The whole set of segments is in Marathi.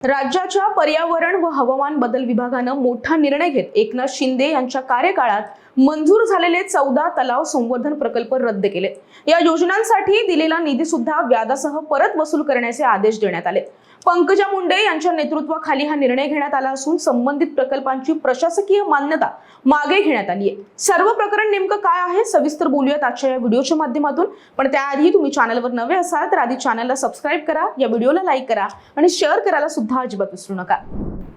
राज्याच्या पर्यावरण व हवामान बदल विभागानं मोठा निर्णय घेत एकनाथ शिंदे यांच्या कार्यकाळात मंजूर झालेले 14 तलाव संवर्धन प्रकल्प रद्द केले। या योजनांसाठी दिलेला निधी सुद्धा व्याजासह परत वसूल करण्याचे आदेश देण्यात आले। पंकजा मुंडे यांच्या नेतृत्वाखाली हा निर्णय घेण्यात आला असून संबंधित प्रकल्पांची प्रशासकीय मान्यता मागे घेण्यात आली आहे। सर्व प्रकरण नेमकं काय आहे सविस्तर बोलूयात आजच्या या व्हिडिओच्या माध्यमातून। पण त्याआधी तुम्ही चॅनलवर नवे असाल तर आधी चॅनलला सबस्क्राइब करा, या व्हिडिओला लाईक करा आणि शेअर करायला सुद्धा अजिबात विसरू नका।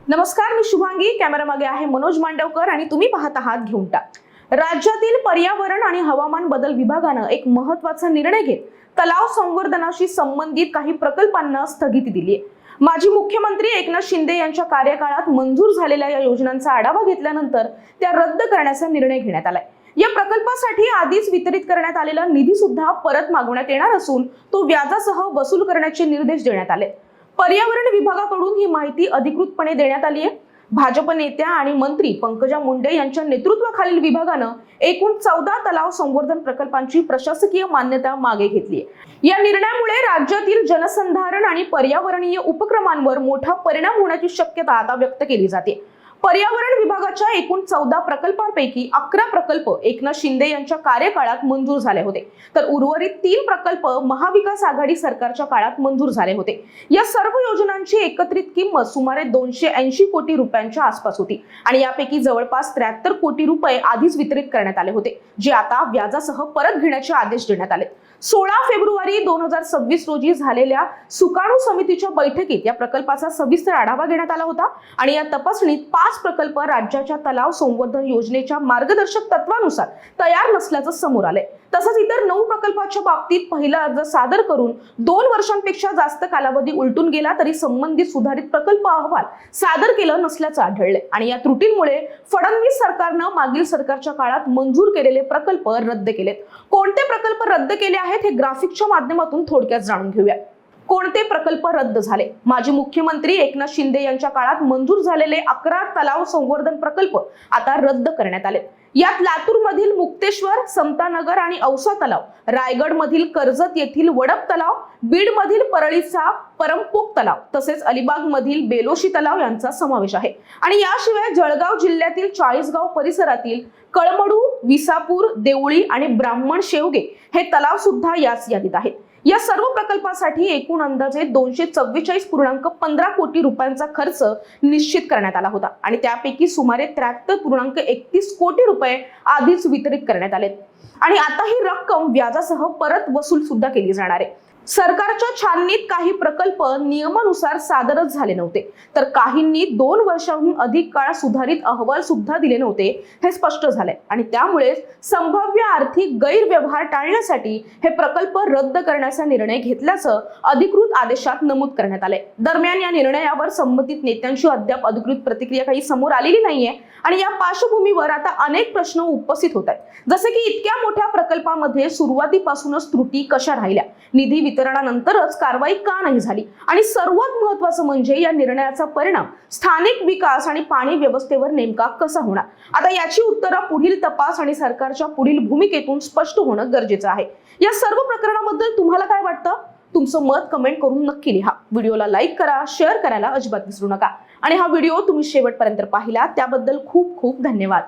नमस्कार, मी शुभांगी, कॅमेरा मागे आहे मनोज मांडवकर आणि तुम्ही पाहत आहात घेऊन टाक। राज्यातील पर्यावरण आणि हवामान बदल विभागानं एक महत्त्वाचा निर्णय घेत तलाव संवर्धनाशी संबंधित काही प्रकल्पांना स्थगिती दिली आहे। माजी मुख्यमंत्री एकनाथ शिंदे यांच्या कार्यकाळात मंजूर झालेल्या या योजनांचा आढावा घेतल्यानंतर त्या रद्द करण्याचा निर्णय घेण्यात आलाय। या प्रकल्पासाठी आधीच वितरित करण्यात आलेला निधी सुद्धा परत मागवण्यात येणार असून तो व्याजासह वसूल करण्याचे निर्देश देण्यात आले। पर्यावरण विभागाकडून ही माहिती अधिकृतपणे देण्यात आली आहे। भाजप नेत्या आणि मंत्री पंकजा मुंडे यांच्या नेतृत्वाखालील विभागानं एकूण 14 तलाव संवर्धन प्रकल्पांची प्रशासकीय मान्यता मागे घेतली आहे। या निर्णयामुळे राज्यातील जलसंधारण आणि पर्यावरणीय उपक्रमांवर मोठा परिणाम होण्याची शक्यता आता व्यक्त केली जाते। पर्यावरण विभागाच्या एकूण 14 प्रकल्पांपैकी 11 प्रकल्प एकनाथ शिंदे यांच्या कार्यकाळात मंजूर झाले होते, तर उर्वरित 3 प्रकल्प महाविकास आघाडी सरकारच्या काळात मंजूर झाले होते। या सर्व योजनांची एकत्रित किंमत सुमारे 280 कोटी रुपयांच्या आसपास होती आणि यापैकी जवळपास 73 कोटी रुपये आधीच वितरित करण्यात आले होते, जे आता व्याजासह परत घेण्याचे आदेश देण्यात आले। 16 फेब्रुवारी 2026 रोजी झालेल्या सुकाणू समितीच्या बैठकीत या प्रकल्पाचा सविस्तर आढावा घेण्यात आला होता आणि या तपासणीत 5 प्रकल्प राज्याच्या तलाव संवर्धन योजनेच्या मार्गदर्शक तत्वानुसार तयार नसल्याचं समोर आलंय। तसंच इतर 9 प्रकल्पाच्या बाबतीत पहिला अर्ज सादर करून 2 वर्षांपेक्षा जास्त कालावधी उलटून गेला तरी संबंधित सुधारित प्रकल्प अहवाल सादर केला नसल्याचं आढळलंय आणि या त्रुटींमुळे फडणवीस सरकारनं मागील सरकारच्या काळात मंजूर केलेले प्रकल्प रद्द केलेत। कोणते प्रकल्प रद्द केले आहेत हे ग्राफिकच्या माध्यमातून थोडक्यात जाणून घेऊया। कोणते प्रकल्प रद्द झाले? माजी मुख्यमंत्री एकनाथ शिंदे यांच्या काळात मंजूर झालेले 11 तलाव संवर्धन प्रकल्प आता रद्द करण्यात आले। यात लातूर मधील मुक्तेश्वर, समतानगर आणि औसा तलाव, रायगड मधील कर्जत येथील वडप तलाव, बीड मधील परळीचा परमपोक तलाव तसेच अलिबाग मधील बेलोशी तलाव यांचा समावेश आहे। आणि याशिवाय जळगाव जिल्ह्यातील चाळीसगाव परिसरातील कळमडू, विसापूर, देवळी आणि ब्राह्मण शेवगे हे तलाव सुद्धा याच यादीत आहेत। या सर्व प्रकल्पासाठी एकूण अंदाजे 244.15 कोटी रुपयांचा खर्च निश्चित करण्यात आला होता आणि त्यापैकी सुमारे 73.31 कोटी रुपये आधीच वितरित करण्यात आले आणि आता ही रक्कम व्याजासह परत वसूल सुद्धा केली जाणार आहे। सरकारच्या छाननीत काही प्रकल्प नियमानुसार सादरच झाले नव्हते, तर काहींनी 2 वर्षांहून अधिक काळ सुधारित अहवाल सुद्धा दिले नव्हते हे स्पष्ट झाले आणि त्यामुळे संभाव्य आर्थिक गैरव्यवहार टाळण्यासाठी हे प्रकल्प रद्द करण्याचा निर्णय घेतल्याचं अधिकृत आदेशात नमूद करण्यात आले। दरम्यान या निर्णयावर संबंधित नेत्यांची अद्याप अधिकृत प्रतिक्रिया काही समोर आलेली नाहीये आणि या पार्श्वभूमीवर आता अनेक प्रश्न उपस्थित होत आहेत, जसे की इतक्या मोठ्या प्रकल्पामध्ये सुरुवातीपासूनच त्रुटी कशा राहिल्या, निधी वितरणानंतरच कारवाई का नाही झाली आणि सर्वात महत्त्वाचं म्हणजे या निर्णयाचा परिणाम स्थानिक विकास आणि पाणी व्यवस्थेवर नेमका कसा होणार। आता याची उत्तरं पुढील तपास आणि सरकारच्या पुढील भूमिकेतून स्पष्ट होणं गरजेचं आहे। या सर्व प्रकरणाबद्दल तुम्हाला काय वाटतं? तुमचं मत कमेंट करून नक्की लिहा। व्हिडिओला लाईक करा, शेअर करायला अजिबात विसरू नका आणि हा व्हिडिओ तुम्ही शेवटपर्यंत पाहिला त्याबद्दल खूप खूप धन्यवाद।